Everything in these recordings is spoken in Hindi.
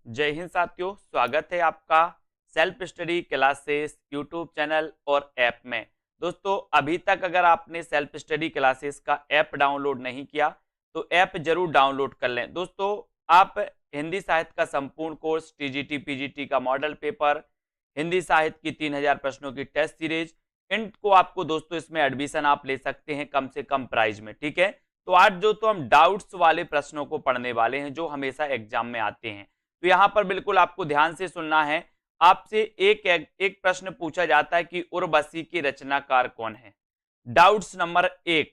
जय हिंद साथियों, स्वागत है आपका self study classes YouTube channel और ऐप में। दोस्तों, अभी तक अगर आपने सेल्फ स्टडी क्लासेस का ऐप डाउनलोड नहीं किया तो ऐप जरूर डाउनलोड कर लें। दोस्तों, आप हिंदी साहित्य का संपूर्ण कोर्स, टीजीटी पीजीटी का मॉडल पेपर, हिंदी साहित्य की 3000 प्रश्नों की टेस्ट सीरीज, इनको आपको दोस्तों इसमें एडमिशन आप ले सकते हैं कम से कम प्राइस में। ठीक है, तो आज जो तो हम डाउट्स वाले प्रश्नों को पढ़ने वाले हैं जो हमेशा एग्जाम में आते हैं। तो यहां पर बिल्कुल आपको ध्यान से सुनना है। आपसे एक प्रश्न पूछा जाता है कि उर्वशी के रचनाकार कौन है। डाउट्स नंबर 1,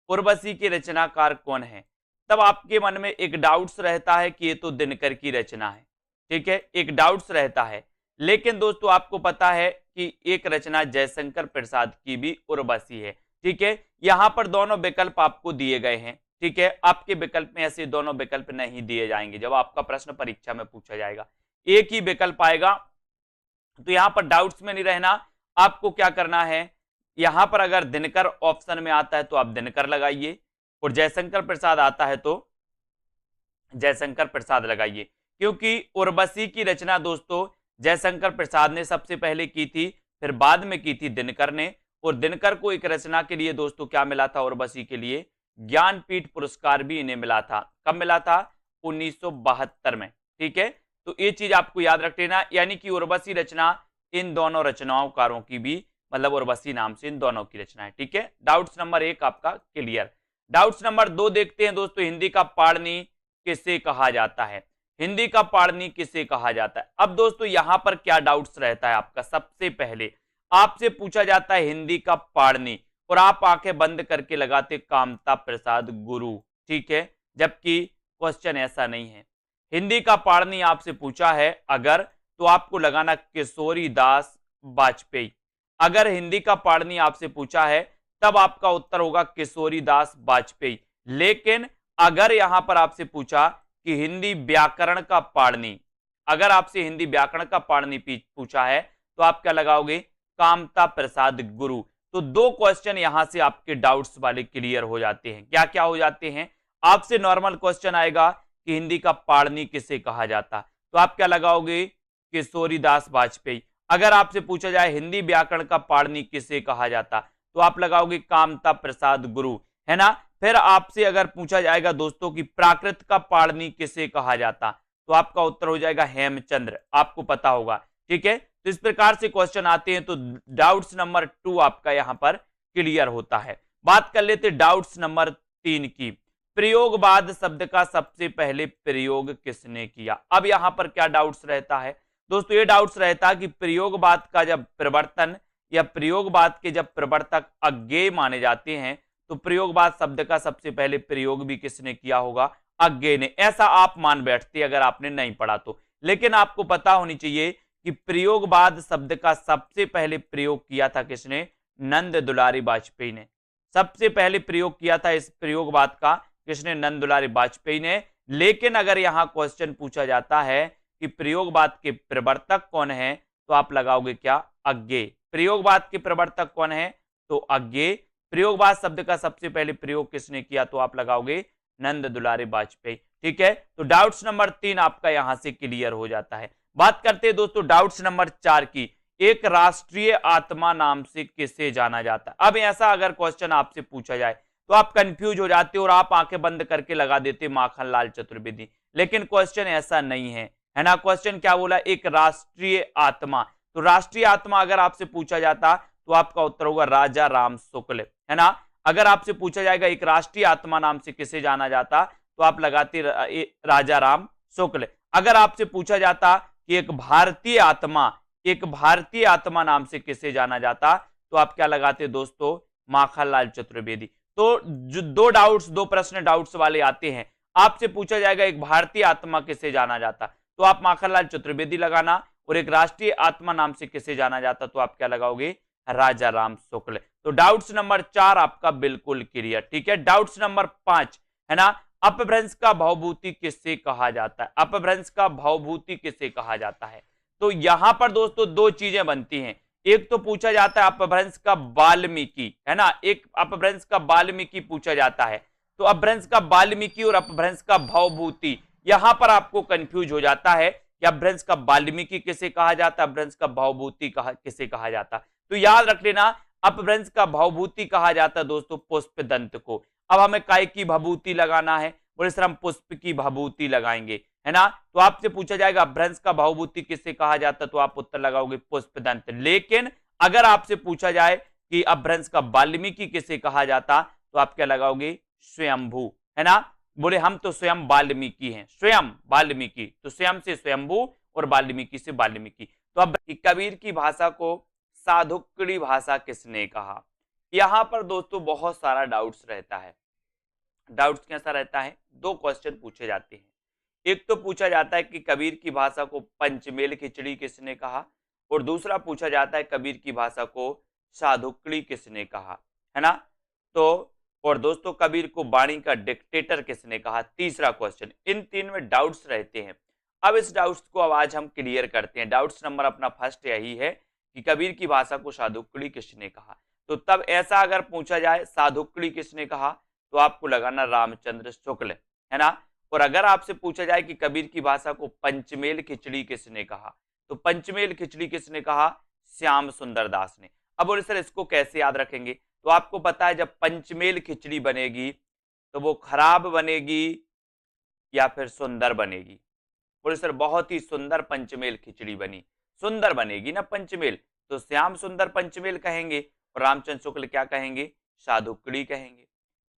उर्वशी के रचनाकार कौन है। तब आपके मन में एक डाउट्स रहता है कि ये तो दिनकर की रचना है। ठीक है, एक डाउट्स रहता है। लेकिन दोस्तों, आपको पता है कि एक रचना जयशंकर प्रसाद की भी उर्वशी है। ठीक है, यहां पर दोनों विकल्प आपको दिए गए हैं। ठीक है, आपके विकल्प में ऐसे दोनों विकल्प नहीं दिए जाएंगे। जब आपका प्रश्न परीक्षा में पूछा जाएगा एक ही विकल्प आएगा। तो यहां पर डाउट्स में नहीं रहना। आपको क्या करना है, यहां पर अगर दिनकर ऑप्शन में आता है तो आप दिनकर लगाइए, और जयशंकर प्रसाद आता है तो जयशंकर प्रसाद लगाइए। क्योंकि उर्वशी की रचना दोस्तों जयशंकर प्रसाद ने सबसे पहले की थी, फिर बाद में की थी दिनकर ने। और दिनकर को एक रचना के लिए दोस्तों क्या मिला था, उर्वशी के लिए ज्ञानपीठ पुरस्कार भी इन्हें मिला था। कब मिला था, 1972 में। ठीक है, तो ये चीज आपको याद रख लेना। यानी कि उर्वशी रचना इन दोनों रचनाकारों की भी, मतलब उर्वशी नाम से इन दोनों की रचना है। ठीक है, डाउट्स नंबर 1 आपका क्लियर। डाउट्स नंबर 2 देखते हैं दोस्तों, हिंदी का पाणिनि किसे कहा जाता है। हिंदी का पाणिनि किसे कहा जाता है। अब दोस्तों यहां पर क्या डाउट्स रहता है आपका, सबसे पहले आपसे पूछा जाता है हिंदी का पाणिनि, और आप आंखें बंद करके लगाते कामता प्रसाद गुरु। ठीक है, जबकि क्वेश्चन ऐसा नहीं है। हिंदी का पाणिनि आपसे पूछा है अगर, तो आपको लगाना किशोरी दास वाजपेयी। अगर हिंदी का पाणिनि आपसे पूछा है तब आपका उत्तर होगा किशोरी दास वाजपेयी। लेकिन अगर यहां पर आपसे पूछा कि हिंदी व्याकरण का पाणिनि, अगर आपसे हिंदी व्याकरण का पाणिनि पूछा है तो आप क्या लगाओगे, कामता प्रसाद गुरु। तो दो क्वेश्चन यहां से आपके डाउट्स वाले क्लियर हो जाते हैं। क्या क्या हो जाते हैं, आपसे नॉर्मल क्वेश्चन आएगा कि हिंदी का पाणिनि किसे कहा जाता, तो आप क्या लगाओगे, किशोरी दास वाजपेयी। अगर आपसे पूछा जाए हिंदी व्याकरण का पाणिनि किसे कहा जाता, तो आप लगाओगे कामता प्रसाद गुरु, है ना। फिर आपसे अगर पूछा जाएगा दोस्तों कि प्राकृत का पाणिनि किसे कहा जाता, तो आपका उत्तर हो जाएगा हेमचंद्र, आपको पता होगा। ठीक है, तो इस प्रकार से क्वेश्चन आते हैं। तो डाउट्स नंबर 2 आपका यहां पर क्लियर होता है। बात कर लेते डाउट्स नंबर 3 की। प्रयोगवाद शब्द का सबसे पहले प्रयोग किसने किया। अब यहां पर क्या डाउट्स रहता है दोस्तों, ये डाउट्स रहता है कि प्रयोगवाद का जब प्रवर्तन या प्रयोगवाद के जब प्रवर्तक अज्ञेय माने जाते हैं, तो प्रयोगवाद शब्द का सबसे पहले प्रयोग भी किसने किया होगा, अज्ञेय ने। ऐसा आप मान बैठते अगर आपने नहीं पढ़ा तो। लेकिन आपको पता होनी चाहिए कि प्रयोगवाद शब्द का सबसे पहले प्रयोग किया था किसने, नंद दुलारी वाजपेयी ने। सबसे पहले प्रयोग किया था इस प्रयोगवाद का किसने, नंद दुलारी वाजपेयी ने। लेकिन अगर यहां क्वेश्चन पूछा जाता है कि प्रयोगवाद के प्रवर्तक कौन है, तो आप लगाओगे क्या, अज्ञेय। प्रयोगवाद के प्रवर्तक कौन है, तो अज्ञेय। प्रयोगवाद शब्द का सबसे पहले प्रयोग किसने किया, तो आप लगाओगे नंद दुलारी वाजपेयी। ठीक है, तो डाउट्स नंबर 3 आपका यहां से क्लियर हो जाता है। बात करते हैं दोस्तों डाउट्स नंबर 4 की। एक राष्ट्रीय आत्मा नाम से किसे जाना जाता है। अब ऐसा अगर क्वेश्चन आपसे पूछा जाए तो आप कंफ्यूज हो जाते हो और आप आंखें बंद करके लगा देते माखनलाल चतुर्वेदी। लेकिन क्वेश्चन ऐसा नहीं है, है ना। क्वेश्चन क्या बोला, एक राष्ट्रीय आत्मा। तो राष्ट्रीय आत्मा अगर आपसे पूछा जाता तो आपका उत्तर होगा राजा राम शुक्ल, है ना। अगर आपसे पूछा जाएगा एक राष्ट्रीय आत्मा नाम से किसे जाना जाता, तो आप लगाते राजा राम शुक्ल। अगर आपसे पूछा जाता कि एक भारतीय आत्मा, एक भारतीय आत्मा नाम से किसे जाना जाता, तो आप क्या लगाते दोस्तों, माखनलाल चतुर्वेदी। तो जो दो प्रश्न डाउट्स वाले आते हैं, आपसे पूछा जाएगा एक भारतीय आत्मा किसे जाना जाता, तो आप माखनलाल चतुर्वेदी लगाना। और एक राष्ट्रीय आत्मा नाम से किसे जाना जाता, तो आप क्या लगाओगे, राजा राम शुक्ल। तो डाउट्स नंबर 4 आपका बिल्कुल क्लियर। ठीक है, डाउट्स नंबर 5 है ना, अपभ्रंश का भवभूति किससे कहा जाता है। अपभ्रंश का भवभूति किसे कहा जाता है, तो यहां पर दोस्तों दो चीजें बनती हैं। एक तो पूछा जाता है अपभ्रंश का वाल्मीकि, है ना, एक अपभ्रंश का वाल्मीकि पूछा जाता है। तो अपभ्रंश का वाल्मीकि और अपभ्रंश का भवभूति, यहां पर आपको कंफ्यूज हो जाता है कि अपभ्रंश का वाल्मीकि किसे कहा जाता, अपभ्रंश का भवभूति किसे कहा जाता। तो याद रख लेना, अपभ्रंश का भवभूति कहा जाता दोस्तों पुष्पदंत को। अब हमें काय की भभूति लगाना है, बोले सर हम पुष्प की भभूति लगाएंगे, है ना। तो आपसे पूछा जाएगा अपभ्रंश का भवभूति किसे कहा जाता, तो आप उत्तर लगाओगे पुष्पदंत। लेकिन अगर आपसे पूछा जाए कि अपभ्रंश का वाल्मीकि किसे कहा जाता, तो आप क्या लगाओगे, स्वयंभू, है ना। बोले हम तो स्वयं वाल्मीकि हैं, स्वयं वाल्मीकि, तो स्वयं से स्वयंभू और वाल्मीकि से वाल्मीकि। तो अब कबीर की भाषा को साधुक्री भाषा किसने कहा। यहां पर दोस्तों बहुत सारा डाउट्स रहता है। डाउट्स कैसा रहता है, दो क्वेश्चन पूछे जाते हैं। एक तो पूछा जाता है कि कबीर की भाषा को पंचमेल खिचड़ी किसने कहा, और दूसरा पूछा जाता है कबीर की भाषा को साधुक्री किसने कहा, है ना। तो और दोस्तों कबीर को वाणी का डिक्टेटर किसने कहा, तीसरा क्वेश्चन। इन तीन में डाउट्स रहते हैं। अब इस डाउट्स को अब आज हम क्लियर करते हैं। डाउट्स नंबर अपना फर्स्ट यही है कि कबीर की भाषा को साधुक्री किसने कहा। तो तब ऐसा अगर पूछा जाए साधुक्री किसने कहा, तो आपको लगाना रामचंद्र शुक्ल, है ना। और अगर आपसे पूछा जाए कि कबीर की भाषा को पंचमेल खिचड़ी किसने कहा, तो पंचमेल खिचड़ी किसने कहा, श्याम सुंदर दास ने। अब बोले सर इसको कैसे याद रखेंगे, तो आपको पता है जब पंचमेल खिचड़ी बनेगी तो वो खराब बनेगी या फिर सुंदर बनेगी। बोले सर बहुत ही सुंदर पंचमेल खिचड़ी बनी, सुंदर बनेगी ना पंचमेल, तो श्याम सुंदर पंचमेल कहेंगे और रामचंद्र शुक्ल क्या कहेंगे, साधुक्री कहेंगे,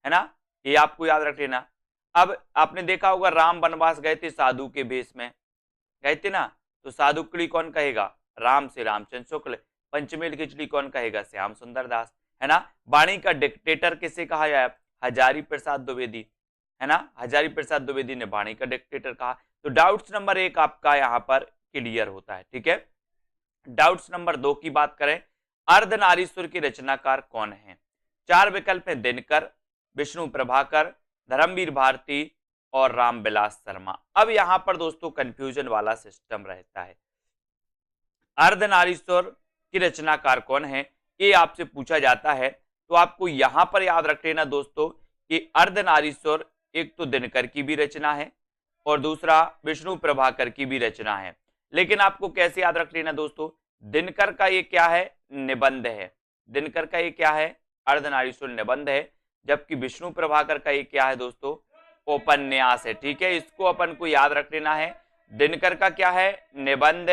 है ना। ये आपको याद रख लेना। अब आपने देखा होगा राम वनवास गए थे साधु के भेष में गए थे ना, तो साधुक्री कौन कहेगा, राम से रामचंद्र शुक्ल, पंचमेल खिचड़ी कौन कहेगा, श्याम सुंदर दास, है ना। वाणी का डिक्टेटर किसे कहा जाए, हजारी प्रसाद द्विवेदी, है ना। हजारी प्रसाद द्विवेदी ने वाणी का डिक्टेटर कहा। तो डाउट्स नंबर 1 आपका यहां पर क्लियर होता है, ठीक है। डाउट्स नंबर 2 की बात करें, अर्धनारीश्वर के रचनाकार कौन है। 4 विकल्प है, दिनकर, विष्णु प्रभाकर, धर्मवीर भारती और रामविलास शर्मा। अब यहां पर दोस्तों कंफ्यूजन वाला सिस्टम रहता है। अर्धनारीश्वर की रचनाकार कौन है, ये आपसे पूछा जाता है, तो आपको यहां पर याद रख लेना दोस्तों कि अर्धनारीश्वर एक तो दिनकर की भी रचना है और दूसरा विष्णु प्रभाकर की भी रचना है। लेकिन आपको कैसे याद रख लेना दोस्तों, दिनकर का ये क्या है, निबंध है। दिनकर का ये क्या है, अर्धनारीश्वर निबंध है, जबकि विष्णु प्रभाकर का ये क्या है दोस्तों, उपन्यास है, ठीक है। इसको अपन को याद रख लेना है। दिनकर का क्या है, निबंध,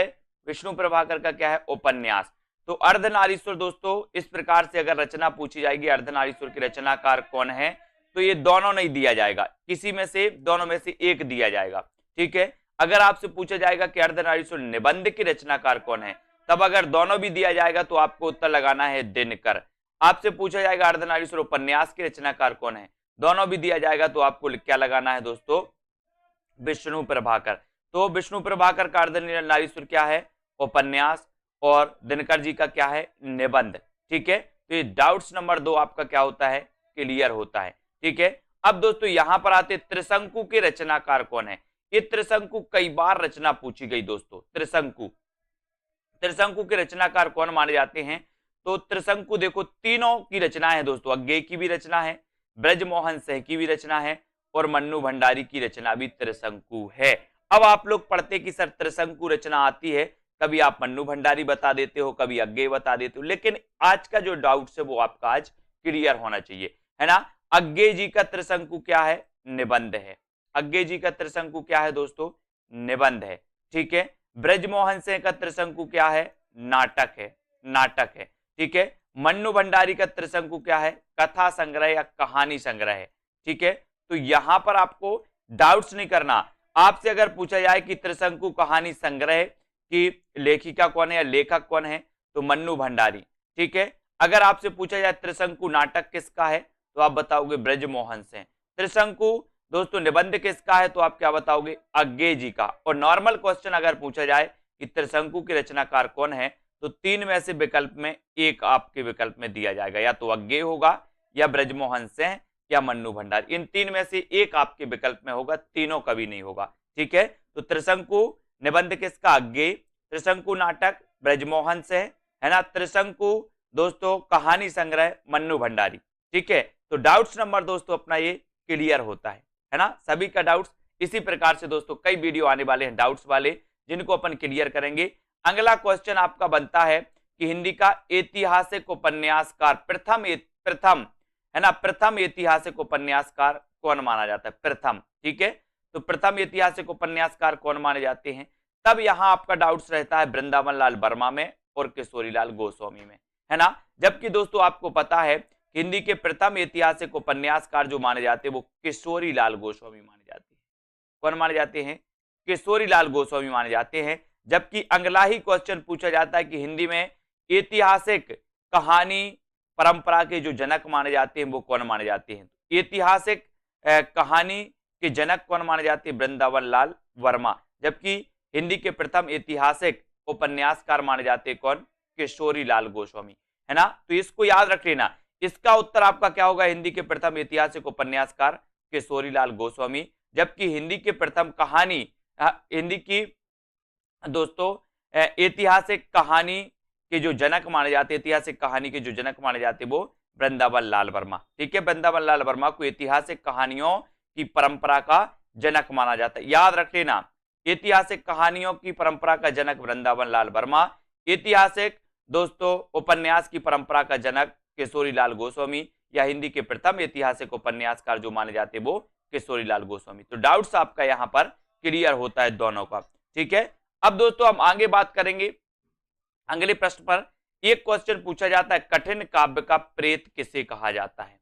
विष्णु प्रभाकर का क्या है, उपन्यास। तो अर्धनारीश्वर दोस्तों इस प्रकार से अगर रचना पूछी जाएगी अर्धनारीश्वर के रचनाकार कौन है, तो ये दोनों नहीं दिया जाएगा, किसी में से दोनों में से एक दिया जाएगा, ठीक है। अगर आपसे पूछा जाएगा कि अर्धनारीश्वर निबंध के रचनाकार कौन है, तब अगर दोनों भी दिया जाएगा तो आपको उत्तर लगाना है दिनकर। आपसे पूछा जाएगा अर्धनारीश्वर उपन्यास के रचनाकार कौन है, दोनों भी दिया जाएगा तो आपको क्या लगाना है दोस्तों, विष्णु प्रभाकर। तो विष्णु प्रभाकर का अर्धनारीश्वर क्या है, उपन्यास, और दिनकर जी का क्या है, निबंध, ठीक है। तो ये डाउट्स नंबर 2 आपका क्या होता है, क्लियर होता है, ठीक है। अब दोस्तों यहां पर आते त्रिशंकु के रचनाकार कौन है। ये त्रिशंकु कई बार रचना पूछी गई दोस्तों। त्रिशंकु के रचनाकार कौन माने जाते हैं, तो त्रिशंकु देखो तीनों की रचना है दोस्तों, अज्ञेय की भी रचना है, ब्रजमोहन सिंह की भी रचना है और मन्नू भंडारी की रचना भी त्रिशंकु है। अब आप लोग पढ़ते कि सर त्रिशंकु रचना आती है, कभी आप मन्नू भंडारी बता देते हो, कभी अज्ञेय बता देते हो, लेकिन आज का जो डाउट है वो आपका आज क्लियर होना चाहिए, है ना। अज्ञेय जी का त्रिशंकु क्या है, निबंध है। अज्ञेय जी का त्रिशंकु क्या है दोस्तों, निबंध है, ठीक है। ब्रजमोहन सिंह का त्रिशंकु क्या है, नाटक है, नाटक है, ठीक है। मन्नू भंडारी का त्रिशंकु क्या है, कथा संग्रह या कहानी संग्रह है, ठीक है। तो यहां पर आपको डाउट्स नहीं करना। आपसे अगर पूछा जाए कि त्रिशंकु कहानी संग्रह की लेखिका कौन है या लेखक कौन है, तो मन्नू भंडारी, ठीक है। अगर आपसे पूछा जाए त्रिशंकु नाटक किसका है, तो आप बताओगे ब्रजमोहन सिंह। त्रिशंकु दोस्तों निबंध किसका है, तो आप क्या बताओगे, अज्ञेय जी का। और नॉर्मल क्वेश्चन अगर पूछा जाए कि त्रिशंकु के रचनाकार कौन है, तो 3 में से विकल्प में एक आपके विकल्प में दिया जाएगा, या तो अज्ञेय होगा या ब्रजमोहन सिंह या मन्नू भंडारी। इन 3 में से एक आपके विकल्प में होगा, तीनों कभी नहीं होगा, ठीक है। तो त्रिशंकु निबंध किसका, अज्ञेय। त्रिशंकु नाटक ब्रजमोहन सिंह, है ना। त्रिशंकु दोस्तों कहानी संग्रह मन्नू भंडारी, ठीक है। तो डाउट्स नंबर दोस्तों अपना ये क्लियर होता है ना, सभी का डाउट्स। इसी प्रकार से दोस्तों कई वीडियो आने वाले हैं डाउट्स वाले, जिनको अपन क्लियर करेंगे। अगला क्वेश्चन आपका बनता है कि हिंदी का ऐतिहासिक उपन्यासकार प्रथम है ना, प्रथम ऐतिहासिक उपन्यासकार कौन माना जाता है, प्रथम, ठीक है। तो प्रथम ऐतिहासिक उपन्यासकार कौन माने जाते हैं, तब यहां आपका डाउट्स रहता है वृंदावन लाल वर्मा में और किशोरीलाल गोस्वामी में, है ना। जबकि दोस्तों आपको पता है हिंदी के प्रथम ऐतिहासिक उपन्यासकार जो माने जाते हैं वो किशोरीलाल गोस्वामी माने जाते हैं। कौन माने जाते हैं, किशोरीलाल गोस्वामी माने जाते हैं। जबकि अगला ही क्वेश्चन पूछा जाता है कि हिंदी में ऐतिहासिक कहानी परंपरा के जो जनक माने जाते हैं वो कौन माने जाते हैं। ऐतिहासिक कहानी के जनक कौन माने जाते हैं, वृंदावन लाल वर्मा। जबकि हिंदी के प्रथम ऐतिहासिक उपन्यासकार माने जाते हैं कौन, किशोरीलाल गोस्वामी, है ना। तो इसको याद रख लेना, इसका उत्तर आपका क्या होगा, हिंदी के प्रथम ऐतिहासिक उपन्यासकार किशोरीलाल गोस्वामी। जबकि हिंदी के प्रथम कहानी, हिंदी की दोस्तों ऐतिहासिक कहानी के जो जनक माने जाते, ऐतिहासिक कहानी के जो जनक माने जाते वो वृंदावन लाल वर्मा, ठीक है। वृंदावन लाल वर्मा को ऐतिहासिक कहानियों की परंपरा का जनक माना जाता है, याद रख लेना। ऐतिहासिक कहानियों की परंपरा का जनक वृंदावन लाल वर्मा, ऐतिहासिक दोस्तों उपन्यास की परंपरा का जनक किशोरीलाल गोस्वामी, या हिंदी के प्रथम ऐतिहासिक उपन्यासकार जो माने जाते वो किशोरीलाल गोस्वामी। तो डाउट्स आपका यहां पर क्लियर होता है दोनों का, ठीक है। अब दोस्तों हम आगे बात करेंगे अगले प्रश्न पर। एक क्वेश्चन पूछा जाता है कठिन काव्य का प्रेत किसे कहा जाता है,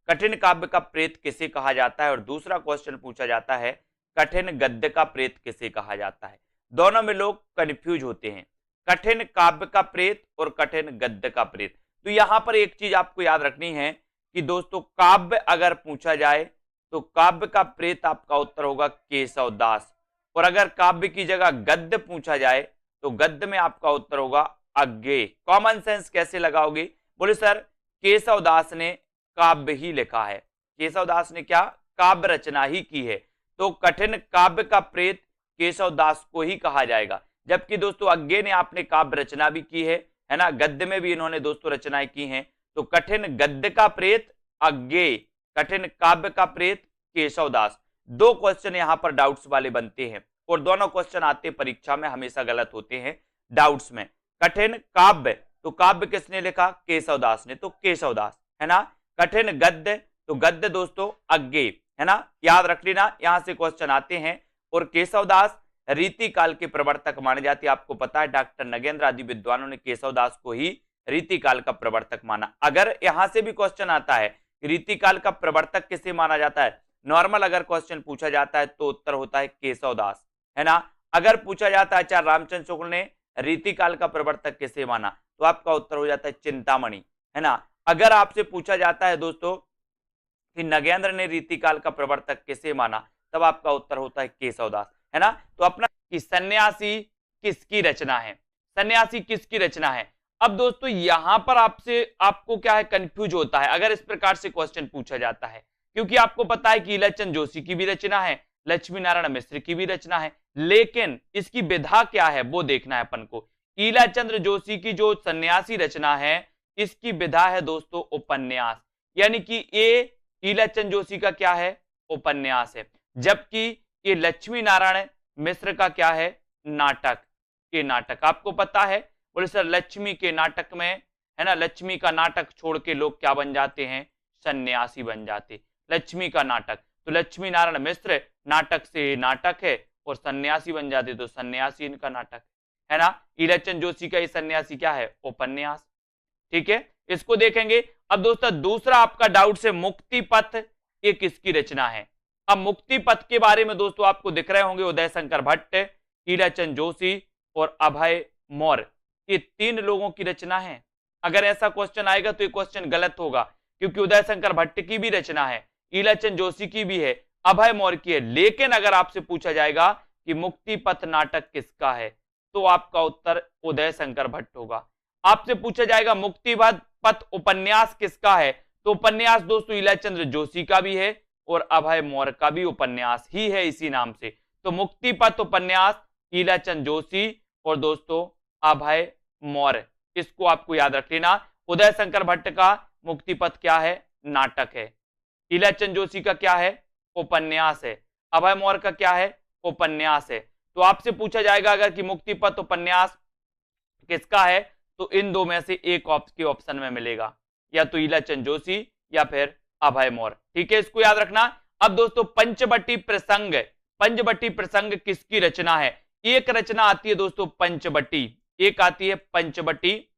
कठिन काव्य का प्रेत किसे कहा जाता है। और दूसरा क्वेश्चन पूछा जाता है कठिन गद्य का प्रेत किसे कहा जाता है। दोनों में लोग कंफ्यूज होते हैं, कठिन काव्य का प्रेत और कठिन गद्य का प्रेत। तो यहां पर एक चीज आपको याद रखनी है कि दोस्तों काव्य अगर पूछा जाए तो काव्य का प्रेत आपका उत्तर होगा केशव दास, और अगर काव्य की जगह गद्य पूछा जाए तो गद्य में आपका उत्तर होगा अज्ञेय। कॉमन सेंस कैसे लगाओगे, बोले सर केशव दास ने काव्य ही लिखा है, केशव दास ने क्या काव्य रचना ही की है, तो कठिन काव्य का प्रेत केशव दास को ही कहा जाएगा। जबकि दोस्तों अज्ञेय ने आपने काव्य रचना भी की है ना, गद्य में भी इन्होंने दोस्तों रचनाएं की हैं। तो कठिन गद्य का प्रेत अज्ञेय, कठिन काव्य का प्रेत केशव दास। दो क्वेश्चन यहां पर डाउट्स वाले बनते हैं, और दोनों क्वेश्चन आते परीक्षा में हमेशा गलत होते हैं डाउट्स में। कठिन काव्य, तो काव्य किसने लिखा, केशव दास ने, तो केशव दास, है ना। कठिन गद्य, तो गद्य दोस्तों अज्ञेय, है ना, याद रख लेना, यहां से क्वेश्चन आते हैं। और केशव दास रीति काल के प्रवर्तक माने जाते हैं। आपको पता है डॉक्टर नगेंद्र आदि विद्वानों ने केशव दास को ही रीति काल का प्रवर्तक माना। अगर यहां से भी क्वेश्चन आता है रीति काल का प्रवर्तक किसे माना जाता है, नॉर्मल अगर क्वेश्चन पूछा जाता है तो उत्तर होता है केशव दास, है ना। अगर पूछा जाता है आचार्य रामचंद्र शुक्ल ने रीति काल का प्रवर्तक किसे माना, तो आपका उत्तर हो जाता है चिंतामणि, है ना। अगर आपसे पूछा जाता है दोस्तों कि नगेंद्र ने रीति काल का प्रवर्तक किसे माना, तब आपका उत्तर होता है केशव दास, है ना। तो अपना कि सन्यासी किसकी रचना है, सन्यासी किसकी रचना है। अब दोस्तों यहां पर आपको क्या है कंफ्यूज होता है अगर इस प्रकार से क्वेश्चन पूछा जाता है, क्योंकि आपको पता है कि ईलाचंद जोशी की भी रचना है, लक्ष्मी नारायण मिश्र की भी रचना है, लेकिन इसकी विधा क्या है वो देखना है अपन को। ईलाचंद्र जोशी की जो सन्यासी रचना है इसकी विधा है दोस्तों उपन्यास, यानी कि ये ईलाचंद जोशी का क्या है, उपन्यास है। जबकि ये लक्ष्मी नारायण मिश्र का क्या है, नाटक। ये नाटक आपको पता है, बोले सर लक्ष्मी के नाटक में, है ना, लक्ष्मी का नाटक छोड़ के लोग क्या बन जाते हैं, सन्यासी बन जाते। लक्ष्मी का नाटक, तो लक्ष्मी नारायण मिश्र नाटक से नाटक है और सन्यासी बन जाते, तो सन्यासी इनका नाटक, है ना। ईलाचंद जोशी का ये सन्यासी क्या है, उपन्यास, ठीक है। इसको देखेंगे। अब दोस्तों दूसरा आपका डाउट से मुक्ति पथ ये किसकी रचना है। अब मुक्ति पथ के बारे में दोस्तों आपको दिख रहे होंगे उदय शंकर भट्ट, ईलाचंद जोशी और अभय मौर्य, ये तीन लोगों की रचना है। अगर ऐसा क्वेश्चन आएगा तो ये क्वेश्चन गलत होगा, क्योंकि उदय शंकर भट्ट की भी रचना है, ईलाचंद जोशी की भी है, अभय मौर्य की है। लेकिन अगर आपसे पूछा जाएगा कि मुक्ति पथ नाटक किसका है, तो आपका उत्तर उदय शंकर भट्ट होगा। आपसे पूछा जाएगा मुक्ति पथ उपन्यास किसका है, तो उपन्यास दोस्तों ईलाचंद जोशी का भी है और अभय मौर्य का भी उपन्यास ही है इसी नाम से। तो मुक्ति पथ उपन्यास ईलाचंद जोशी और दोस्तों अभय मौर्य, इसको आपको याद रख लेना। उदय शंकर भट्ट का मुक्ति पथ क्या है, नाटक है। ईलाचंद जोशी का क्या है, उपन्यास है। अभय मौर्य का क्या है, उपन्यास है। तो आपसे पूछा जाएगा अगर कि मुक्तिपथ उपन्यास किसका है, तो इन दो में से एक के ऑप्शन में मिलेगा, या तो ईलाचंद जोशी या फिर अभय मौर्य। ठीक है, इसको याद रखना। अब दोस्तों पंचवटी प्रसंग, पंचवटी प्रसंग किसकी रचना है? एक रचना आती है दोस्तों पंचवटी, एक आती है पंचवटी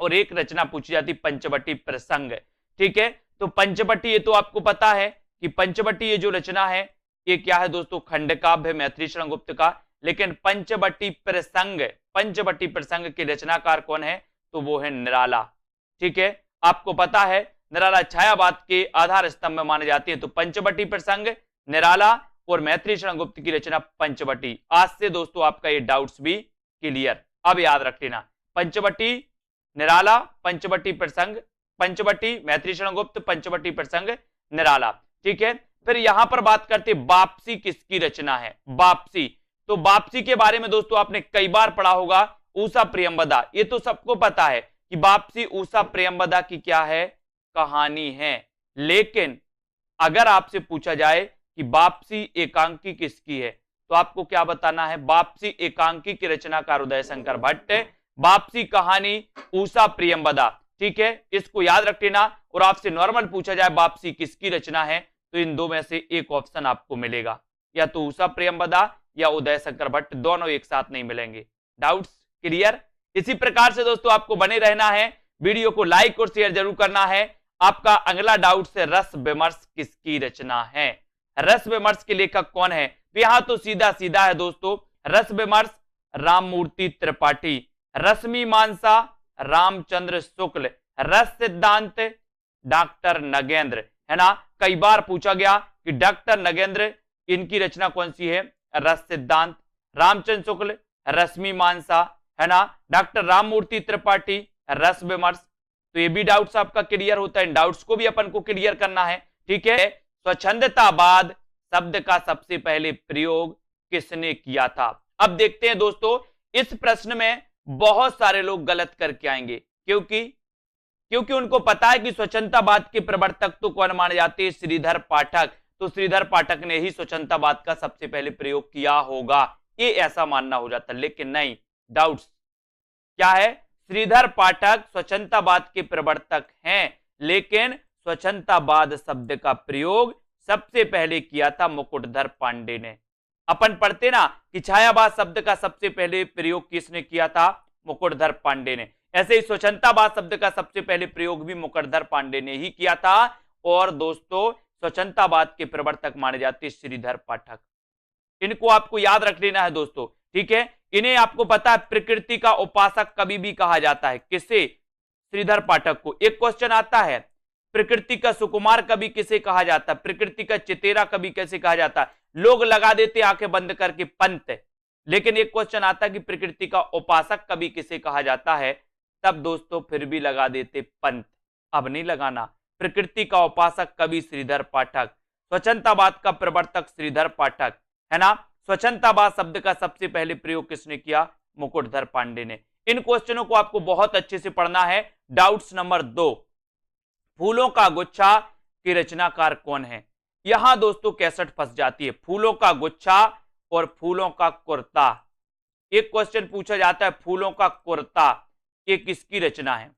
और एक रचना पूछी जाती पंचवटी प्रसंग। ठीक है, तो पंचवटी ये तो आपको पता है कि पंचवटी ये जो रचना है ये क्या है दोस्तों, खंडकाव्य मैथिली शरण गुप्त का। लेकिन पंचवटी प्रसंग, पंचवटी प्रसंग के रचनाकार कौन है, तो वो है निराला। ठीक है, आपको पता है निराला छायावाद के आधार स्तंभ माने जाते हैं। तो पंचवटी प्रसंग, निराला और मैथिली शरण गुप्त की रचना पंचवटी। आज से दोस्तों आपका ये डाउट्स भी क्लियर। अब याद रख लेना, पंचवटी निराला, पंचवटी प्रसंग, पंचवटी मैथिली शरण गुप्त, पंचवटी प्रसंग निराला। ठीक है, फिर यहां पर बात करते वापसी किसकी रचना है? वापसी, तो वापसी के बारे में दोस्तों आपने कई बार पढ़ा होगा, ऊषा प्रियंवदा। ये तो सबको पता है कि वापसी ऊषा प्रियंवदा की क्या है, कहानी है। लेकिन अगर आपसे पूछा जाए कि वापसी एकांकी किसकी है, तो आपको क्या बताना है? वापसी एकांकी की रचनाकार उदय शंकर भट्ट, वापसी कहानी ऊषा प्रियंवदा। ठीक है, इसको याद रख लेना। और आपसे नॉर्मल पूछा जाए वापसी किसकी रचना है, तो इन दो में से एक ऑप्शन आपको मिलेगा, या तो ऊषा प्रियंवदा या उदय शंकर भट्ट, दोनों एक साथ नहीं मिलेंगे। Doubts clear? इसी प्रकार से दोस्तों आपको बने रहना है, वीडियो को लाइक और शेयर जरूर करना है। आपका अगला डाउट से रस विमर्श किसकी रचना है? रस विमर्श के लेखक कौन है? यहां तो सीधा सीधा है दोस्तों, रस विमर्श राममूर्ति त्रिपाठी, रश्मि मानसा रामचंद्र शुक्ल, रस सिद्धांत डॉक्टर नगेंद्र, है ना। कई बार पूछा गया कि डॉक्टर नगेंद्र इनकी रचना कौन सी है? रस सिद्धांत। रामचंद्र शुक्ल रश्मि मानसा, है ना। डॉक्टर राममूर्ति त्रिपाठी रस विमर्श। तो ये भी डाउट्स आपका क्लियर होता है, डाउट्स को भी अपन को क्लियर करना है। ठीक है, स्वच्छंदतावाद शब्द का सबसे पहले प्रयोग किसने किया था? अब देखते हैं दोस्तों, इस प्रश्न में बहुत सारे लोग गलत करके आएंगे, क्योंकि उनको पता है कि स्वच्छंदतावाद के प्रवर्तक तो कौन माने जाते हैं? श्रीधर पाठक। तो श्रीधर पाठक ने ही स्वच्छंदतावाद का सबसे पहले प्रयोग किया होगा, ये ऐसा मानना हो जाता। लेकिन नहीं, डाउट्स क्या है? श्रीधर पाठक स्वच्छंदतावाद के प्रवर्तक हैं, लेकिन स्वच्छंदतावाद शब्द का प्रयोग सबसे पहले किया था मुकुटधर पांडे ने। अपन पढ़ते ना कि छायावाद शब्द का सबसे पहले प्रयोग किसने किया था? मुकुटधर पांडे ने। ऐसे ही स्वच्छंदतावाद शब्द का सबसे पहले प्रयोग भी मुकुटधर पांडे ने ही किया था। और दोस्तों स्वच्छंदतावाद के प्रवर्तक माने जाते श्रीधर पाठक। इनको आपको याद रख लेना है दोस्तों। ठीक है, इन्हें आपको पता है प्रकृति का उपासक कभी भी कहा जाता है। किसे? श्रीधर पाठक को। एक क्वेश्चन आता है, प्रकृति का सुकुमार कवि किसे कहा जाता है? प्रकृति का चितेरा कवि कैसे कहा जाता है? लोग लगा देते आंखें बंद करके पंत। लेकिन एक क्वेश्चन आता है कि प्रकृति का उपासक कवि किसे कहा जाता है, तब दोस्तों फिर भी लगा देते पंत। अब नहीं लगाना। प्रकृति का उपासक कवि श्रीधर पाठक, स्वच्छंदतावाद का प्रवर्तक श्रीधर पाठक, है ना। स्वच्छंदतावाद शब्द का सबसे पहले प्रयोग किसने किया? मुकुटधर पांडे ने। इन क्वेश्चनों को आपको बहुत अच्छे से पढ़ना है। डाउट्स नंबर 2, फूलों का गुच्छा की रचनाकार कौन है? यहां दोस्तों 61 फंस जाती है। फूलों का गुच्छा और फूलों का कुर्ता। एक क्वेश्चन पूछा जाता है फूलों का कुर्ता ये किसकी रचना है?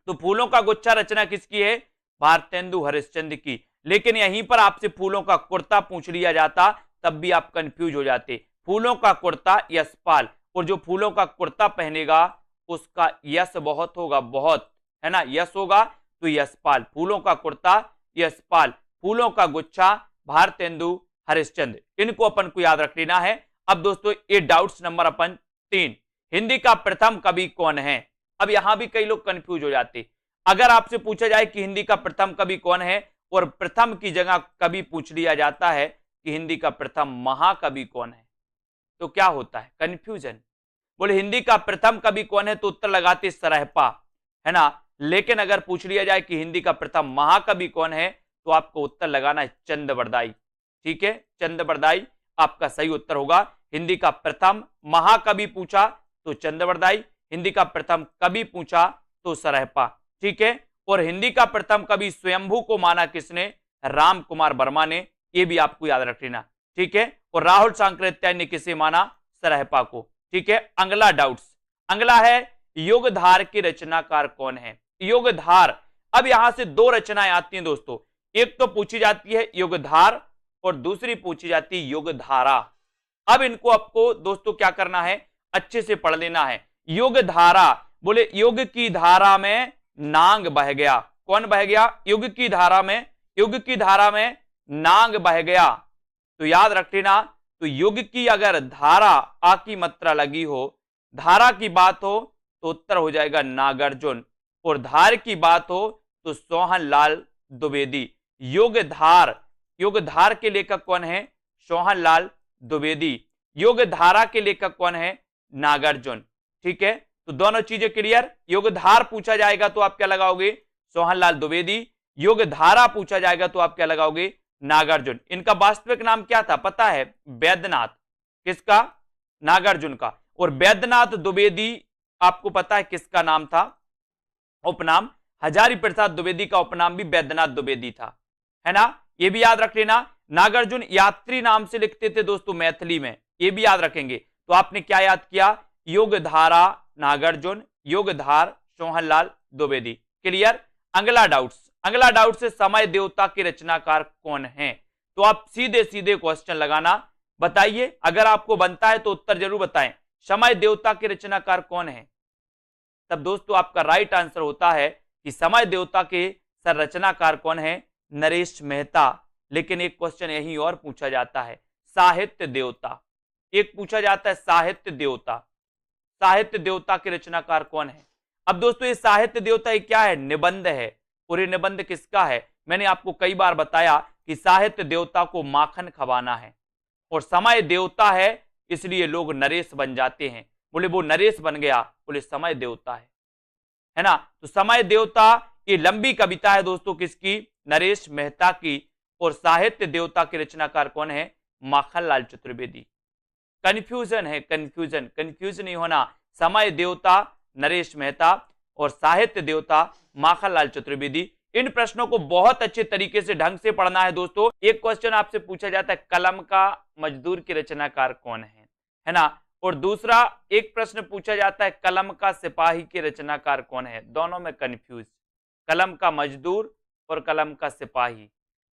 तो फूलों का गुच्छा रचना किसकी है? भारतेंदु हरिश्चंद्र की। लेकिन यहीं पर आपसे फूलों का कुर्ता पूछ लिया जाता तब भी आप कंफ्यूज हो जाते। फूलों का कुर्ता यशपाल, और जो फूलों का कुर्ता पहनेगा उसका यश बहुत होगा, बहुत, है ना, यश होगा, तो यशपाल। फूलों का कुर्ता यशपाल, फूलों का गुच्छा भारतेंदु हरिश्चंद्र। इनको अपन को याद रख लेना है। अब दोस्तों ये डाउट्स नंबर अपन 3, हिंदी का प्रथम कवि कौन है? अब यहां भी कई लोग कंफ्यूज हो जाते। अगर आपसे पूछा जाए कि हिंदी का प्रथम कवि कौन है और प्रथम की जगह कवि पूछ लिया जाता है कि हिंदी का प्रथम महाकवि कौन है, तो क्या होता है? कंफ्यूजन। बोले हिंदी का प्रथम कवि कौन है तो उत्तर लगाते सरहपा, है ना। लेकिन अगर पूछ लिया जाए कि हिंदी का प्रथम महाकवि कौन है तो आपको उत्तर लगाना है चंद्रबरदाई। ठीक है, चंद्रबरदाई आपका सही उत्तर होगा। हिंदी का प्रथम महाकवि पूछा तो चंद्रबरदाई, हिंदी का प्रथम कवि पूछा तो सरहपा। ठीक है, और हिंदी का प्रथम कवि स्वयंभू को माना किसने? राम कुमार वर्मा ने। ये भी आपको याद रख लेना। ठीक है, और राहुल सांकृत्यायन ने किसे माना? सरहपा को। ठीक है, अगला डाउट्स, अगला है युगधार के रचनाकार कौन है? युगधार, अब यहां से दो रचनाएं आती हैं दोस्तों, एक तो पूछी जाती है युगधार और दूसरी पूछी जाती है युगधारा। अब इनको आपको दोस्तों क्या करना है? अच्छे से पढ़ लेना है। युगधारा, बोले युग की धारा में नांग बह गया। कौन बह गया? युग की धारा में, युग की धारा में नांग बह गया। तो याद रख लेना, तो युग की अगर धारा आ की मात्रा लगी हो, धारा की बात हो तो उत्तर हो जाएगा नागार्जुन, और धार की बात हो तो सोहनलाल द्विवेदी। युगधार, युगधार के लेखक कौन है? सोहनलाल द्विवेदी। युगधारा के लेखक कौन है? नागार्जुन। ठीक है, तो दोनों चीजें क्लियर। युगधार पूछा जाएगा तो आप क्या लगाओगे? सोहनलाल द्विवेदी। युगधारा पूछा जाएगा तो आप क्या लगाओगे? नागार्जुन। इनका वास्तविक नाम क्या था पता है? वैद्यनाथ। किसका? नागार्जुन का। और वैद्यनाथ द्विवेदी आपको पता है किसका नाम था? उपनाम हजारी प्रसाद द्विवेदी का उपनाम भी वैद्यनाथ द्विवेदी था, है ना? ये भी याद रख लेना। नागार्जुन यात्री नाम से लिखते थे दोस्तों मैथिली में, ये भी याद रखेंगे। तो आपने क्या याद किया? युगधारा नागार्जुन, युगधार सोहनलाल द्विवेदी। क्लियर? अगला डाउट्स, अगला डाउट से समय देवता के रचनाकार कौन है? तो आप सीधे सीधे क्वेश्चन लगाना, बताइए। अगर आपको बनता है तो उत्तर जरूर बताएं, समय देवता के रचनाकार कौन है? तब दोस्तों आपका राइट आंसर होता है कि समय देवता के संरचनाकार कौन है? नरेश मेहता। लेकिन एक क्वेश्चन यही और पूछा जाता है, साहित्य देवता। एक पूछा जाता है साहित्य देवता, साहित्य देवता के रचनाकार कौन है? अब दोस्तों ये साहित्य देवता ये क्या है? निबंध है। और ये निबंध किसका है? मैंने आपको कई बार बताया कि साहित्य देवता को माखन खवाना है, और समय देवता है इसलिए लोग नरेश बन जाते हैं। बोले वो नरेश बन गया, बोले समय देवता है ना? तो समय देवता ये लंबी कविता है दोस्तों, किसकी? नरेश मेहता की। और साहित्य देवता के रचनाकार कौन है? माखनलाल चतुर्वेदी। कंफ्यूजन है, कंफ्यूजन, कंफ्यूज नहीं होना। समय देवता नरेश मेहता और साहित्य देवता माखनलाल चतुर्वेदी। इन प्रश्नों को बहुत अच्छे तरीके से ढंग से पढ़ना है दोस्तों। एक क्वेश्चन आपसे पूछा जाता है कलम का मजदूर के रचनाकार कौन है ना? और दूसरा एक प्रश्न पूछा जाता है कलम का सिपाही के रचनाकार कौन है? दोनों में कंफ्यूज, कलम का मजदूर और कलम का सिपाही।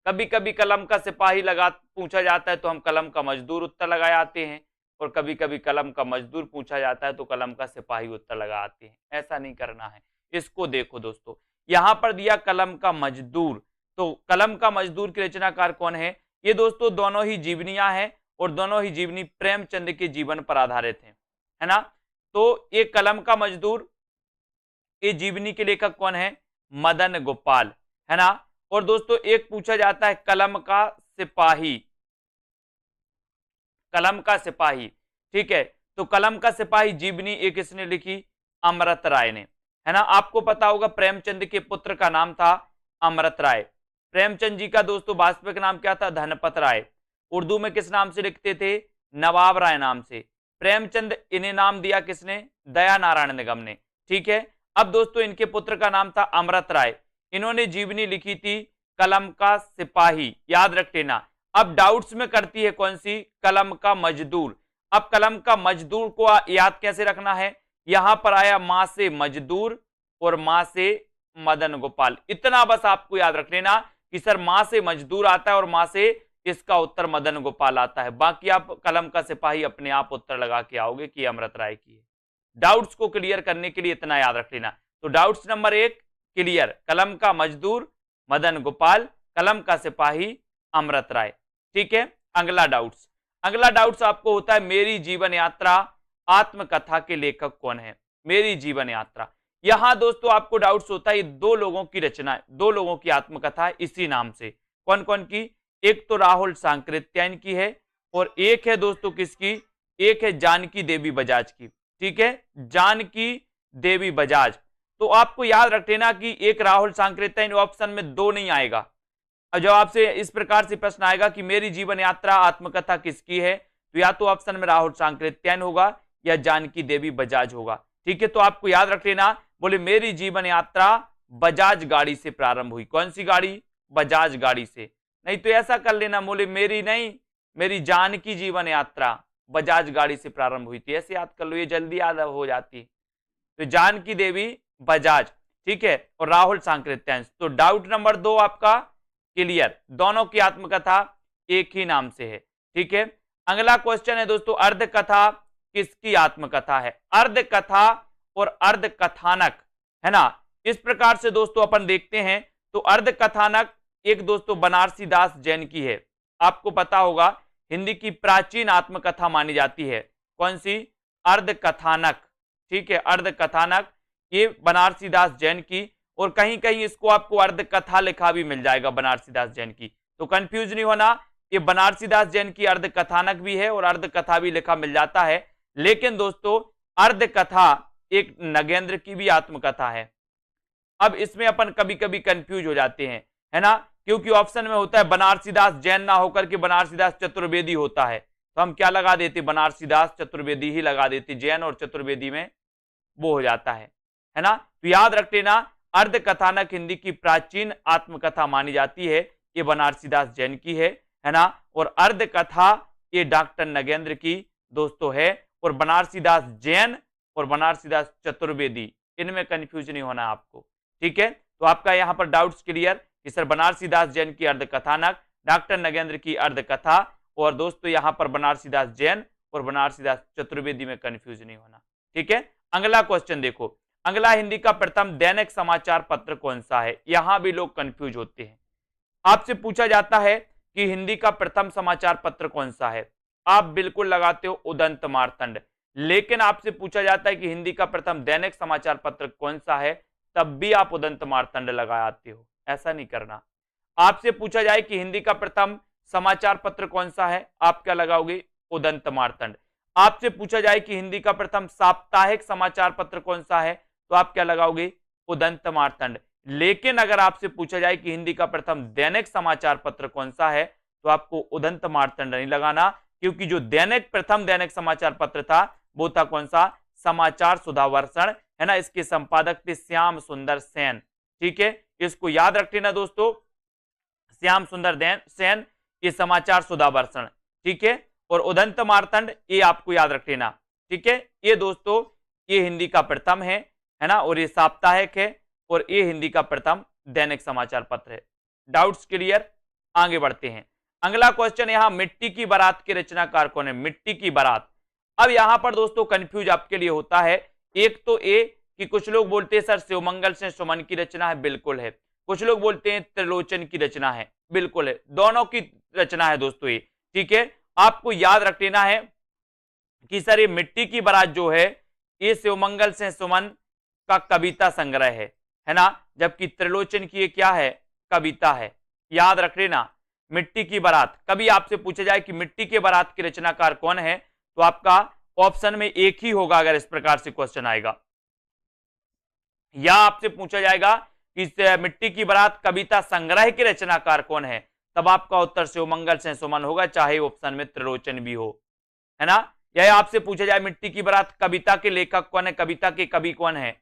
कभी कभी कलम का सिपाही लगा पूछा जाता है तो हम कलम का मजदूर उत्तर लगा आते हैं, और कभी कभी कलम का मजदूर पूछा जाता है तो कलम का सिपाही उत्तर लगा आते हैं। ऐसा नहीं करना है। इसको देखो दोस्तों, यहां पर दिया कलम का मजदूर, तो कलम का मजदूर के रचनाकार कौन है? ये दोस्तों दोनों ही जीवनियां हैं, और दोनों ही जीवनी प्रेमचंद के जीवन पर आधारित है ना? तो ये कलम का मजदूर, ये जीवनी के लेखक कौन है? मदन गोपाल, है ना? और दोस्तों एक पूछा जाता है कलम का सिपाही, कलम का सिपाही। ठीक है, तो कलम का सिपाही जीवनी एक किसने लिखी? अमृत राय ने, है ना? आपको पता होगा प्रेमचंद के पुत्र का नाम था अमृत राय। प्रेमचंद जी का दोस्तों वास्तविक नाम क्या था? धनपत राय। उर्दू में किस नाम से लिखते थे? नवाब राय नाम से। प्रेमचंद इन्हें नाम दिया किसने? दया नारायण निगम ने। ठीक है, अब दोस्तों इनके पुत्र का नाम था अमृत राय। इन्होंने जीवनी लिखी थी कलम का सिपाही, याद रख लेना। अब डाउट्स में करती है कौन सी? कलम का मजदूर। अब कलम का मजदूर को याद कैसे रखना है? यहां पर आया मां से मजदूर और मां से मदन गोपाल। इतना बस आपको याद रख लेना कि सर मां से मजदूर आता है और मां से इसका उत्तर मदन गोपाल आता है। बाकी आप कलम का सिपाही अपने आप उत्तर लगा के आओगे कि अमृत राय की है। डाउट्स को क्लियर करने के लिए इतना याद रख लेना। तो डाउट्स नंबर 1 क्लियर, कलम का मजदूर मदन गोपाल, कलम का सिपाही अमृत राय। ठीक है, अगला डाउट्स, अगला डाउट्स आपको होता है मेरी जीवन यात्रा आत्मकथा के लेखक कौन है? मेरी जीवन यात्रा, यहां दोस्तों आपको डाउट्स होता है दो लोगों की रचना है, दो लोगों की आत्मकथा है इसी नाम से। कौन कौन की? एक तो राहुल सांकृत्यायन की है, और एक है दोस्तों किसकी? एक है जानकी देवी बजाज की। ठीक है, जानकी देवी बजाज। तो आपको याद रख लेना कि एक राहुल सांकृत्यायन ऑप्शन में 2 नहीं आएगा। और जब आपसे इस प्रकार से प्रश्न आएगा कि मेरी जीवन यात्रा आत्मकथा किसकी है, तो या तो ऑप्शन में राहुल सांकृत्यायन होगा या जानकी देवी बजाज होगा। ठीक है, तो आपको याद रख लेना, बोले मेरी जीवन यात्रा बजाज गाड़ी से प्रारंभ हुई। कौन सी गाड़ी? बजाज गाड़ी से। नहीं तो ऐसा कर लेना, बोले मेरी नहीं मेरी जान की जीवन यात्रा बजाज गाड़ी से प्रारंभ हुई थी। ऐसे याद कर लो, ये जल्दी याद हो जाती। तो जानकी देवी बजाज, ठीक है, और राहुल सांकृत्यांश। तो डाउट नंबर 2 आपका क्लियर, दोनों की आत्मकथा एक ही नाम से है, ठीक है। अगला क्वेश्चन है दोस्तों, अर्ध कथा किसकी आत्मकथा है? अर्ध कथा और अर्ध कथानक, है ना। इस प्रकार से दोस्तों अपन देखते हैं तो अर्ध कथानक एक दोस्तों बनारसी दास जैन की है। आपको पता होगा हिंदी की प्राचीन आत्मकथा मानी जाती है। कौन सी? अर्ध कथानक, ठीक है, अर्ध कथानक, ये बनारसी दास जैन की। और कहीं कहीं इसको आपको अर्ध कथा लिखा भी मिल जाएगा बनारसी दास जैन की, तो कंफ्यूज नहीं होना। ये बनारसी दास जैन की अर्ध कथानक भी है और अर्ध कथा भी लिखा मिल जाता है। लेकिन दोस्तों अर्ध कथा एक नगेंद्र की भी आत्मकथा है। अब इसमें अपन कभी कभी कंफ्यूज हो जाते हैं, है ना, क्योंकि ऑप्शन में होता है बनारसी दास जैन ना होकर के बनारसी दास चतुर्वेदी होता है, तो हम क्या लगा देते? बनारसी दास चतुर्वेदी ही लगा देते। जैन और चतुर्वेदी में वो हो जाता है ना। तो याद रख लेना, अर्ध कथानक हिंदी की प्राचीन आत्मकथा मानी जाती है, ये बनारसी दास जैन की है ना। और अर्ध कथा ये डॉक्टर नगेंद्र की दोस्तों है। और बनारसी दास जैन और बनारसी दास चतुर्वेदी, इनमें कंफ्यूज नहीं होना आपको, ठीक है। तो आपका यहां पर डाउट्स क्लियर कि सर बनारसी दास जैन की अर्ध कथानक, डॉक्टर नगेंद्र की अर्ध कथा, और दोस्तों यहां पर बनारसी दास जैन और बनारसी दास चतुर्वेदी में कंफ्यूज नहीं होना, ठीक है। अगला क्वेश्चन देखो, अगला हिंदी का प्रथम दैनिक समाचार पत्र कौन सा है? यहां भी लोग कंफ्यूज होते हैं। आपसे पूछा जाता है कि हिंदी का प्रथम समाचार पत्र कौन सा है, आप बिल्कुल लगाते हो उदंत मार्तंड। लेकिन आपसे पूछा जाता है कि हिंदी का प्रथम दैनिक समाचार पत्र कौन सा है, तब भी आप उदंत मार्तंड लगाते हो। ऐसा नहीं करना। आपसे पूछा जाए कि हिंदी का प्रथम समाचार पत्र कौन सा है, आप क्या लगाओगे? उदंत मार्तंड। आपसे पूछा जाए कि हिंदी का प्रथम साप्ताहिक समाचार पत्र कौन सा है, तो आप क्या लगाओगे? उदंत मार्तंड। लेकिन अगर आपसे पूछा जाए कि हिंदी का प्रथम दैनिक समाचार पत्र कौन सा है, तो आपको उदंत मार्तंड नहीं लगाना, क्योंकि जो दैनिक प्रथम दैनिक समाचार पत्र था वो था कौन सा? समाचार सुधावर्षण, है ना। इसके संपादक थे श्याम सुंदर सेन, ठीक है, इसको याद रख लेना दोस्तों, श्याम सुंदर सेन, ये समाचार सुधावर्षण, ठीक है। और उदंत मार्तंड ये आपको याद रख लेना, ठीक है। ये दोस्तों ये हिंदी का प्रथम है ना, और ये साप्ताहिक है, और ये हिंदी का प्रथम दैनिक समाचार पत्र है। Doubts clear? आगे बढ़ते हैं। अगला क्वेश्चन, यहां मिट्टी की बारात के रचनाकार कौन है? मिट्टी की बारात। अब यहां पर दोस्तों कंफ्यूज आपके लिए होता है। एक तो ए कि कुछ लोग बोलते हैं सर शिवमंगल से सुमन की रचना है, बिल्कुल है। कुछ लोग बोलते हैं त्रिलोचन की रचना है, बिल्कुल है। दोनों की रचना है दोस्तों ये, ठीक है। आपको याद रख लेना है कि सर ये मिट्टी की बारात जो है ये शिवमंगल से सुमन का कविता संग्रह है ना, जबकि त्रिलोचन की ये क्या है? कविता है। याद रख लेना, मिट्टी की बारात। कभी आपसे पूछा जाए कि मिट्टी की बारात के रचनाकार कौन है, तो आपका ऑप्शन में एक ही होगा अगर इस प्रकार से क्वेश्चन आएगा। या आपसे पूछा जाएगा कि मिट्टी की बारात कविता संग्रह के रचनाकार कौन है, तब आपका उत्तर शिवमंगल से सुमन होगा, चाहे ऑप्शन में त्रिलोचन भी हो, है ना। या आपसे पूछा जाए मिट्टी की बारात कविता के लेखक कौन है, कविता के कवि कौन है,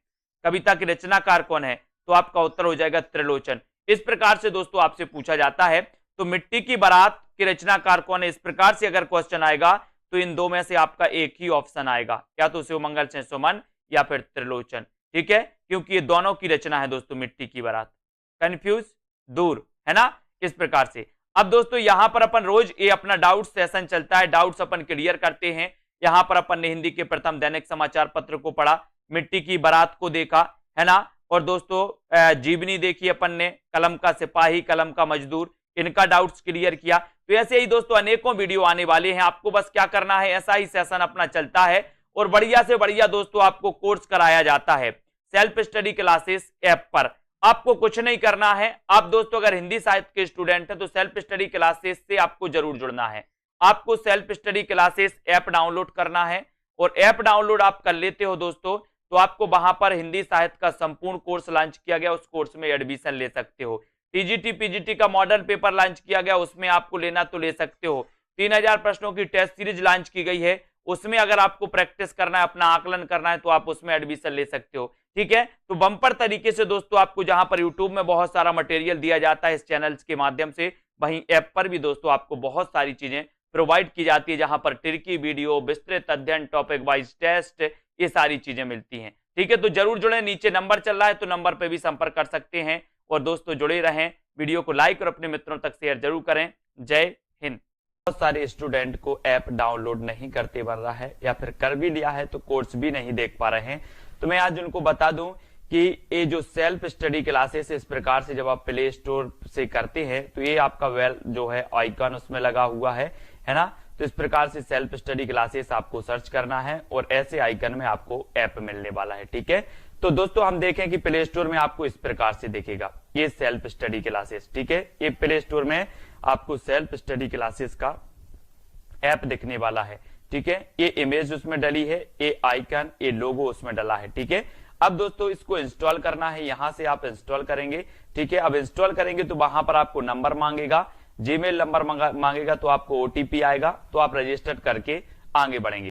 कविता के रचनाकार कौन है, तो आपका उत्तर हो जाएगा त्रिलोचन। इस प्रकार से दोस्तों आपसे पूछा जाता है, तो मिट्टी की बारात के रचनाकार कौन है, इस प्रकार से अगर क्वेश्चन आएगा तो इन दो में से आपका एक ही ऑप्शन आएगा, या तो शिवमंगल से सुमन या फिर त्रिलोचन, ठीक है, क्योंकि ये दोनों की रचना है दोस्तों मिट्टी की बारात। कंफ्यूज दूर, है ना, इस प्रकार से। अब दोस्तों यहां पर अपन रोज ये अपना डाउट सेशन चलता है, डाउट्स अपन क्लियर करते हैं। यहां पर अपन ने हिंदी के प्रथम दैनिक समाचार पत्र को पढ़ा, मिट्टी की बारात को देखा, है ना, और दोस्तों जीवनी देखी अपन ने, कलम का सिपाही, कलम का मजदूर, इनका डाउट्स क्लियर किया। तो ऐसे ही दोस्तों अनेकों वीडियो आने वाले हैं, आपको बस क्या करना है, ऐसा ही सेशन अपना चलता है और बढ़िया से बढ़िया दोस्तों आपको कोर्स कराया जाता है सेल्फ स्टडी क्लासेस ऐप पर। आपको कुछ नहीं करना है। आप दोस्तों अगर हिंदी साहित्य के स्टूडेंट हैं तो सेल्फ स्टडी क्लासेस से आपको जरूर जुड़ना है। आपको self study classes app download करना है, और ऐप डाउनलोड आप कर लेते हो दोस्तों, तो आपको वहां पर हिंदी साहित्य का संपूर्ण कोर्स लॉन्च किया गया, उस कोर्स में एडमिशन ले सकते हो। टीजीटी पीजीटी का मॉडल पेपर लॉन्च किया गया, उसमें आपको लेना तो ले सकते हो। 3000 प्रश्नों की टेस्ट सीरीज लॉन्च की गई है, उसमें अगर आपको प्रैक्टिस करना है, अपना आकलन करना है, तो आप उसमें एडमिशन ले सकते हो, ठीक है। तो बम्पर तरीके से दोस्तों आपको जहां पर यूट्यूब में बहुत सारा मटेरियल दिया जाता है इस चैनल के माध्यम से, वहीं ऐप पर भी दोस्तों आपको बहुत सारी चीजें प्रोवाइड की जाती है, जहां पर ट्रिकी वीडियो, विस्तृत अध्ययन, टॉपिक वाइज टेस्ट, ये सारी चीजें मिलती हैं। ठीक है, तो जरूर जुड़े, नीचे नंबर चल रहा है तो नंबर पे भी संपर्क कर सकते हैं। और दोस्तों जुड़े रहें, वीडियो को लाइक और अपने मित्रों तक शेयर जरूर करें। जय हिंद। बहुत सारे स्टूडेंट को ऐप डाउनलोड नहीं करते बन रहा है, या फिर कर भी लिया है तो कोर्स भी नहीं देख पा रहे हैं। तो मैं आज उनको बता दूं कि ये जो सेल्फ स्टडी क्लासेस इस प्रकार से जब आप प्ले स्टोर से करते हैं तो ये आपका वेल जो है आइकन उसमें लगा हुआ है ना। तो इस प्रकार से सेल्फ स्टडी क्लासेस आपको सर्च करना है और ऐसे आइकन में आपको ऐप मिलने वाला है। ठीक है, तो दोस्तों हम देखें कि प्ले स्टोर में आपको इस प्रकार से दिखेगा ये सेल्फ स्टडी क्लासेस। ठीक है, ये प्ले स्टोर में आपको सेल्फ स्टडी क्लासेस का ऐप दिखने वाला है। ठीक है, ये इमेज उसमें डली है, ये आइकन, ये लोगो उसमें डला है। ठीक है, अब दोस्तों इसको इंस्टॉल करना है, यहां से आप इंस्टॉल करेंगे। ठीक है, अब इंस्टॉल करेंगे तो वहां पर आपको नंबर मांगेगा, जीमेल नंबर मांगेगा, तो आपको ओटीपी आएगा, तो आप रजिस्टर करके आगे बढ़ेंगे।